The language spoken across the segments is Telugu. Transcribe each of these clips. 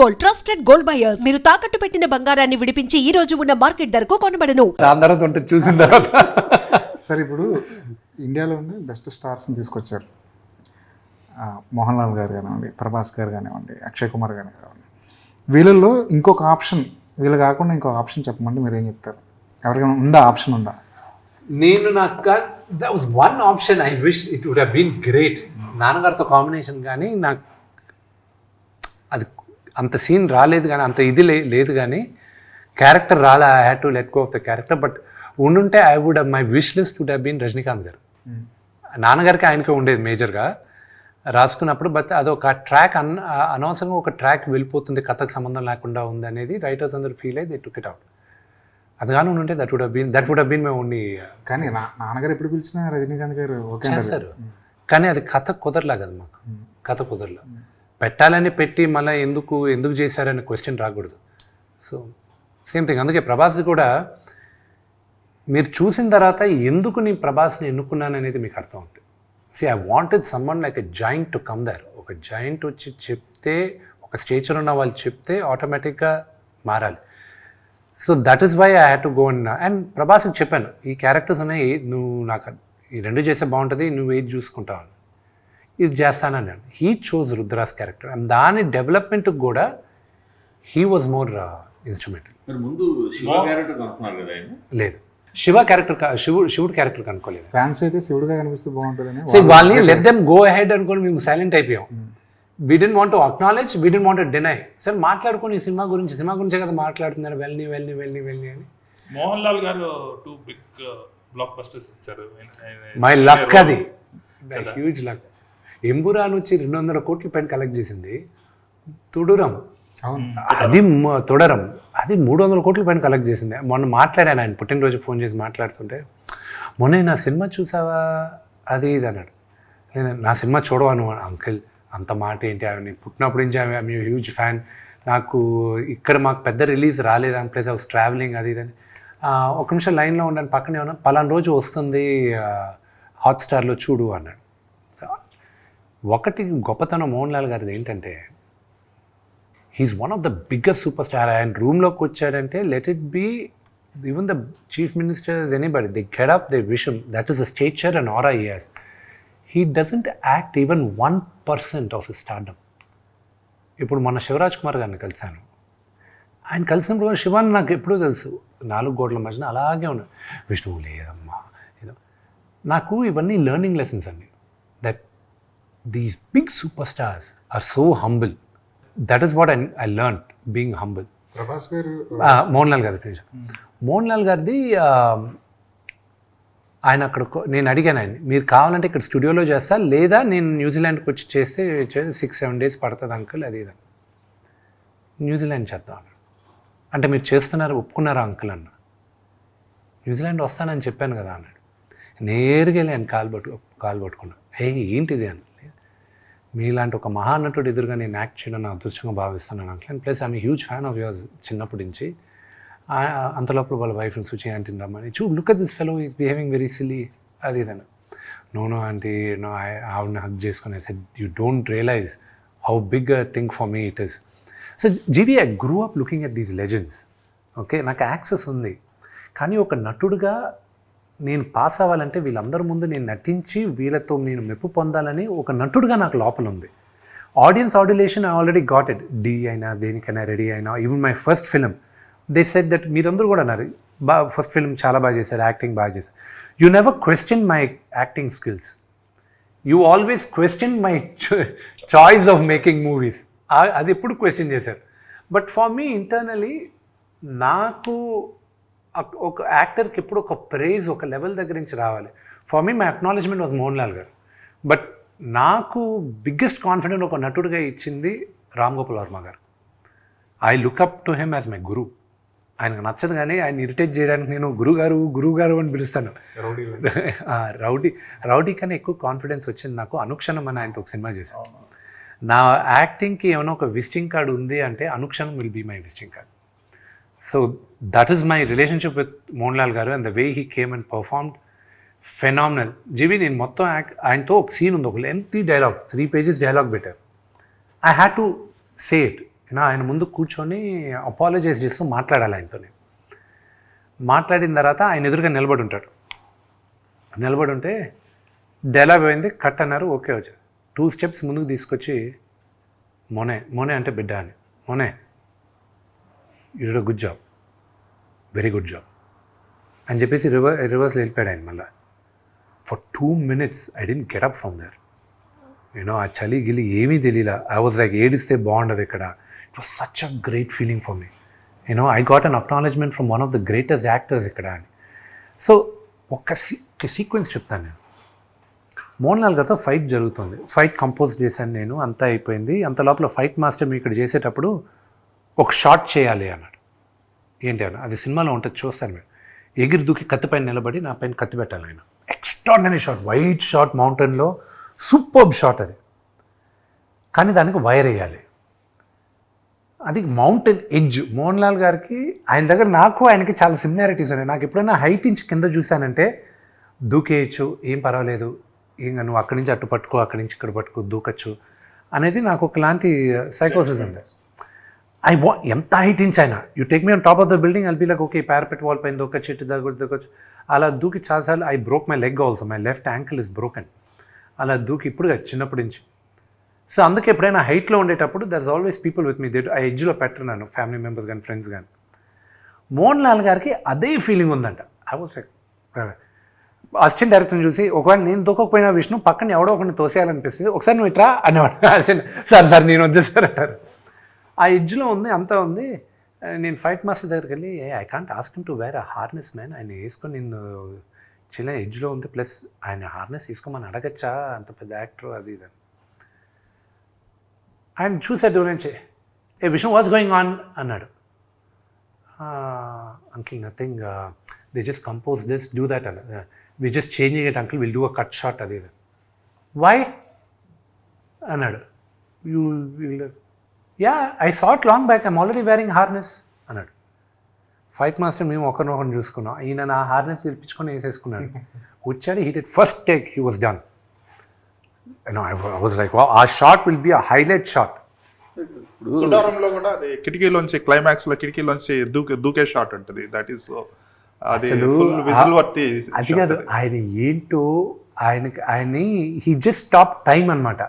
Gold, trusted gold buyers. మీరు తాకట్టు పెట్టిన బంగారాన్ని విడిపించి ఈ రోజు ఉన్న మార్కెట్ ధరకు కొనబడను. చూసిన తర్వాత సరే, ఇప్పుడు ఇండియాలోనే బెస్ట్ స్టార్స్ని తీసుకొచ్చారు. మోహన్ లాల్ గారు కానివ్వండి, ప్రభాస్ గారు కానివ్వండి, అక్షయ్ కుమార్ గారు కానివ్వండి. వీళ్ళల్లో ఇంకొక ఆప్షన్, వీళ్ళు కాకుండా ఇంకొక ఆప్షన్ చెప్పమంటే మీరు ఏం చెప్తారు? ఎవరికైనా ఉందా ఆప్షన్? ఉందా? నాకు that was one option. I wish it would have been great. నాన్నగారితో కాంబినేషన్ కానీ నాకు అది అంత సీన్ రాలేదు, కానీ అంత ఇది లేదు, కానీ క్యారెక్టర్ రాలే. I had to let go of the character. But ఉండుంటే I would my wish list would have been Rajinikanth garu. నాన్నగారికి ఆయనకే ఉండేది మేజర్గా రాసుకున్నప్పుడు. బట్ అదొక ట్రాక్ అనవసరంగా ఒక ట్రాక్ వెళ్ళిపోతుంది, కథకు సంబంధం లేకుండా ఉంది అనేది రైటర్స్ అందరూ ఫీల్ అయ్యి దే టుక్ ఇట్ అవుట్. అది కానీ ఉంటే దట్ వుడ్ హ్యావ్ బీన్ మేము ఉండి. కానీ నాన్నగారు ఎప్పుడు పిలిచినా రజనీకాంత్ గారు ఓకే చేస్తారు, కానీ అది కథ కుదరలా కదా మాకు. కథ కుదరలా, పెట్టాలని పెట్టి మళ్ళీ ఎందుకు చేశారనే క్వశ్చన్ రాకూడదు. So same thing. అందుకే ప్రభాస్ కూడా మీరు చూసిన తర్వాత ఎందుకు నేను ప్రభాస్ని ఎన్నుకున్నాను అనేది మీకు అర్థం అవుతుంది. I wanted someone like a giant to come there. ఒక జాయింట్ వచ్చి చెప్తే, ఒక స్టేచర్ ఉన్న వాళ్ళు చెప్తే ఆటోమేటిక్గా మారాలి. So that is why I had to go and ప్రభాస్కి చెప్పాను, ఈ క్యారెక్టర్స్ ఉన్నాయి, నువ్వు నాకు ఈ రెండు చేస్తే బాగుంటుంది, నువ్వు ఏది చూసుకుంటావు, ఇది చేస్తానన్నాడు. He chose Rudra's character and దాని డెవలప్మెంట్కి కూడా హీ వాజ్ మోర్ ఇన్స్ట్రుమెంటల్. లేదు, శివ క్యారెక్టర్ శివుడు క్యారెక్టర్ కనుక్కోలేదు. ఫ్యాన్స్ అయితే శివుడుగా కనిపిస్తే బాగుంటుందని సో వాళ్ళని లెట్ దెమ్ గో అహెడ్ అనుకోని మేము సైలెంట్ అయిపోయాం. We didn't want to acknowledge, we didn't want to deny. సరే మాట్లాడుకొని ఈ సినిమా గురించే కదా మాట్లాడుతున్నారు, వెళ్ళి అని. మోహన్ లాల్ గారు 2 బిగ్ బ్లాక్ బస్టర్స్ ఇచ్చారు. మై లక్, అది హ్యూజ్ లక్. ఎంబురాన్ వచ్చి 200 కోట్ల పైన కలెక్ట్ చేసింది. తుడురం అది తొడరం అది 300 కోట్ల పైన కలెక్ట్ చేసింది. మొన్న మాట్లాడాను, ఆయన పుట్టినరోజు ఫోన్ చేసి మాట్లాడుతుంటే, మొన్న నా సినిమా చూసావా అది ఇది అన్నాడు. లేదా నా సినిమా చూడవాను అంకిల్, అంత మాట ఏంటి, నేను పుట్టినప్పటి నుంచి ఐఎమ్ హ్యూజ్ ఫ్యాన్. నాకు ఇక్కడ మాకు పెద్ద రిలీజ్ రాలేదు, అని ప్లేస్ ఐ వాస్ ట్రావెలింగ్ అది ఇదని. ఒక నిమిషం లైన్లో ఉండని, పక్కనే ఉన్నాను, పలానా రోజు వస్తుంది హాట్స్టార్లో చూడు అన్నాడు. ఒకటి గొప్పతనం మోహన్ లాల్ గారిది ఏంటంటే, he is one of the biggest superstar. ఆయన రూమ్లోకి వచ్చాడంటే let it be even the chief ministers, anybody, they get up, they విషం. That is the stature and aura he has. He doesn't act even 1% of his stardom. ఇప్పుడు మన శివరాజ్ కుమార్ గారిని కలిశాను. ఆయన కలిసినప్పుడు శివాన్ నాకు ఎప్పుడూ తెలుసు, 4 గోడల మధ్యన అలాగే ఉన్నాడు. విష్ణువు లేదమ్మా ఏదో. నాకు ఇవన్నీ లెర్నింగ్ లెసన్స్ అండి. That these big super stars are so humble. That is what I learn, being humble. Prabhas garu Mohan Lal గారి మోహన్ లాల్ గారిది ఆయన అక్కడ నేను అడిగాను ఆయన, మీరు కావాలంటే ఇక్కడ స్టూడియోలో చేస్తా, లేదా నేను న్యూజిలాండ్కి వచ్చి చేస్తే 6-7 days పడుతుంది అంకుల్ అది ఇది. న్యూజిలాండ్ చేద్దాం అన్నాడు. అంటే మీరు చేస్తున్నారు, ఒప్పుకున్నారా అంకుల్ అన్న. న్యూజిలాండ్ వస్తానని చెప్పాను కదా అన్నాడు. నేరుగా వెళ్ళి ఆయన కాలు పట్టుకున్నాను. ఏంటిది అని. మీలాంటి ఒక మహానటుడు ఎదురుగా నేను యాక్ట్ చేయడం నా అదృష్టంగా భావిస్తున్నాను uncle. And plus I'm huge fan of yours చిన్నప్పటి నుంచి. అంతలోపల వాళ్ళ వైఫ్ని చూచి ఆంటీని రమ్మని, look at this fellow is behaving very silly అది ఇదని. నో ఆంటీ, నో ఆవిడని హగ్ చేసుకుని I said you don't realise how big a thing for me it is. So Jeevi, I grew up looking at these legends. Okay, నాకు యాక్సెస్ ఉంది, కానీ ఒక నటుడుగా నేను పాస్ అవ్వాలంటే వీళ్ళందరి ముందు నేను నటించి వీళ్ళతో నేను మెప్పు పొందాలని ఒక నటుడుగా నాకు లోపల ఉంది. Audience adulation I already got it. డీ అయినా దేనికైనా రెడీ అయినా, even my first film they said that, మీరందరూ కూడా అన్నారు ఫస్ట్ ఫిలిం చాలా బాగా చేశారు, యాక్టింగ్ బాగా చేశారు. You never question my acting skills, you always question my choice of making movies. అది ఎప్పుడు క్వశ్చన్ చేశారు. బట్ ఫర్ మీ ఇంటర్నలీ, నాకు ఒక యాక్టర్కి ఎప్పుడు ఒక ప్రైజ్ ఒక లెవెల్ దగ్గర నుంచి రావాలి. For me my acknowledgement was Mohan Lal గారు. బట్ నాకు బిగ్గెస్ట్ కాన్ఫిడెంట్ ఒక నటుడిగా ఇచ్చింది Ram Gopal Varma garu. I look up to him as my guru. ఆయనకు నచ్చదు, కానీ ఆయన ఇరిటేట్ చేయడానికి నేను గురుగారు అని పిలుస్తాను. రౌడీ కన్నా ఎక్కువ కాన్ఫిడెన్స్ వచ్చింది నాకు అనుక్షణం అని ఆయనతో ఒక సినిమా చేశాను. నా యాక్టింగ్కి ఏమైనా ఒక విజిటింగ్ కార్డ్ ఉంది అంటే అనుక్షణం will be my visiting card. So that is my relationship with Mohan Lal garu and the way he came and performed phenomenal. జీవి, నేను మొత్తం ఆయనతో ఒక సీన్ ఉంది, ఒక లెంతీ డైలాగ్, 3 pages డైలాగ్ పెట్టారు. I had to say it. ఆయన ముందు కూర్చొని అపాలజైజ్ చేస్తూ మాట్లాడాలి ఆయనతో. మాట్లాడిన తర్వాత ఆయన ఎదురుగా నిలబడి ఉంటాడు. నిలబడి ఉంటే డైలాగ్ అయింది, కట్ అన్నారు, ఓకే వచ్చారు. 2 steps ముందుకు తీసుకొచ్చి మోనే, మోనే అంటే బిడ్డ అని, మోనే you did a good job, very good job అని చెప్పేసి రివర్స్లో వెళ్ళిపోయాడు ఆయన. మళ్ళీ for 2 minutes I didn't get up from there. ఆ చలి గిలి ఏమీ తెలియలా. ఐ వాజ్ లైక్ ఏడిస్తే బాగుండదు ఇక్కడ. It was such a great feeling for me. I got an acknowledgement from one of the greatest actors ఇక్కడ అని. సో ఒక సీక్వెన్స్ చెప్తాను నేను. మోహన్ లాల్ గారితో ఫైట్ జరుగుతుంది, ఫైట్ కంపోజ్ చేశాను నేను, అంతా అయిపోయింది. అంత లోపల ఫైట్ మాస్టర్ మీ ఇక్కడ చేసేటప్పుడు ఒక షాట్ చేయాలి అన్నాడు. ఏంటి అన్న, అది సినిమాలో ఉంటుంది, చూస్తాను మీరు. ఎగిరి దూకి కత్తి పైన నిలబడి నా పైన కత్తి పెట్టాలి ఆయన. ఎక్స్ట్రాడినరీ షాట్, వైట్ షాట్, మౌంటైన్లో సూపర్బ్ షాట్ అది. కానీ దానికి వైర్ వేయాలి. అది మౌంటైన్ ఎడ్జ్. మోహన్ లాల్ గారికి ఆయన దగ్గర నాకు ఆయనకి చాలా సిమిలారిటీస్ ఉన్నాయి. నాకు ఎప్పుడైనా హైట్ నుంచి కింద చూశానంటే దూకేయచ్చు, ఏం పర్వాలేదు, ఇంకా నువ్వు అక్కడి నుంచి అటు పట్టుకో, అక్కడి నుంచి ఇక్కడ పట్టుకో, దూకచ్చు అనేది నాకు ఒకలాంటి సైకోసిస్ ఉంది. ఎంత హైట్ నుంచి అయినా you take me on top of the building, I'll be like okay, parapet wall పైన దూకొచ్చు, ఇటు దూకొచ్చు. అలా దూకి చాలాసార్లు I broke my leg also, my left ankle is broken. అలా దూకి ఇప్పుడు చిన్నప్పటి నుంచి. సో అందుకే ఎప్పుడైనా హైట్లో ఉండేటప్పుడు there is always people with me. ఆ ఎడ్జ్లో పెట్టరు నన్ను, ఫ్యామిలీ మెంబర్స్ కానీ ఫ్రెండ్స్ కానీ. మోహన్ లాల్ గారికి అదే ఫీలింగ్ ఉందంట. ఐ వాజ్ లైక్, అసిస్టెంట్ డైరెక్టర్ని చూసి ఒకవేళ నేను దూకపోయినా విష్ణు పక్కన ఎవడో ఒకరిని తోసేయాలనిపిస్తుంది, ఒకసారి నువ్వు ఇట్రా అనేవాడు. అసిస్టెంట్ సార్ నేను వచ్చేసారు అంటారు. ఆ ఎడ్జ్లో ఉంది, అంతా ఉంది. నేను ఫైట్ మాస్టర్ దగ్గరికి వెళ్ళి I can't ask him to wear a harness man, ఆయన వేసుకొని నేను చిన్న ఎడ్జ్లో ఉంది, ప్లస్ ఆయన హార్నెస్ తీసుకోమని అడగచ్చా, అంత పెద్ద యాక్టర్ అది ఇది. ఆయన చూసాడు దూరం నుంచి, hey Vishnu what's going on అన్నాడు. Uncle nothing, they just compose this, do that అన్న, we just changing it uncle, will do a cut shot అది ఇది. వై అన్నాడు. You ya I saw it long back, I'm already wearing harness అన్నాడు. ఫైట్ మాస్టర్ మేము ఒకరినొకరిని చూసుకున్నాం. ఈయన నా హార్నెస్ పిలిపించుకొని వేసేసుకున్నాడు. వచ్చాడు, he did first take, he was done. I was like ఆ shot will be a highlight shot. తుడారంలో కూడా అది కిటికీలోంచి, క్లైమాక్స్లో కిటికీలోంచి దూకే షాట్ ఉంటుంది. దట్ ఈస్ అది విజిల్ వర్తి. అది కాదు, ఆయన ఏంటో ఆయన్ని హీ జస్ట్ స్టాప్ టైం అనమాట.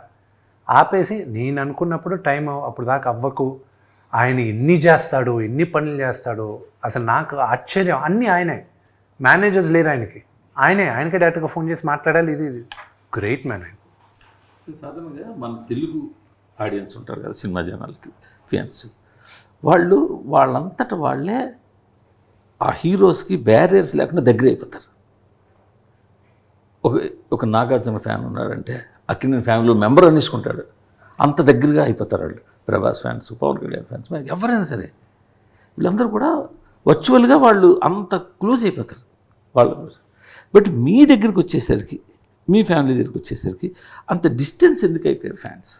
ఆపేసి నేను అనుకున్నప్పుడు టైం అప్పుడు దాకా అవ్వకు, ఆయన ఎన్ని చేస్తాడు, ఎన్ని పనులు చేస్తాడు, అసలు నాకు ఆశ్చర్యం. అన్నీ ఆయనే, మేనేజర్స్ లేరు ఆయనకి, ఆయనకే డైరెక్ట్గా ఫోన్ చేసి మాట్లాడాలి. ఇది గ్రేట్ మ్యాన్ ఆయన. సాధారణంగా మన తెలుగు ఆడియన్స్ ఉంటారు కదా, సినిమా జనాలకి ఫ్యాన్స్, వాళ్ళంతటా వాళ్ళే ఆ హీరోస్కి బ్యారియర్స్ లేకుండా దగ్గర అయిపోతారు. ఒక నాగార్జున ఫ్యాన్ ఉన్నారంటే అక్కినేని ఫ్యామిలీ మెంబర్ అనేసుకుంటాడు, అంత దగ్గరగా అయిపోతారు వాళ్ళు. ప్రభాస్ ఫ్యాన్స్, పవన్ కళ్యాణ్ ఫ్యాన్స్, ఎవరైనా సరే వీళ్ళందరూ కూడా వర్చువల్గా వాళ్ళు అంత క్లోజ్ అయిపోతారు వాళ్ళు. బట్ మీ దగ్గరికి వచ్చేసరికి, మీ ఫ్యామిలీ దగ్గరికి వచ్చేసరికి అంత డిస్టెన్స్ ఎందుకు అయిపోయారు ఫ్యాన్స్?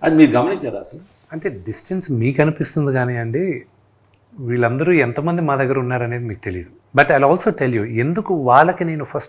అది మీరు గమనించారా అసలు? అంటే డిస్టెన్స్ మీకు అనిపిస్తుంది కానీ అండి, వీళ్ళందరూ ఎంతమంది మా దగ్గర ఉన్నారనేది మీకు తెలియదు. But I also tell you, ఎందుకు వాళ్ళకి నేను ఫస్ట్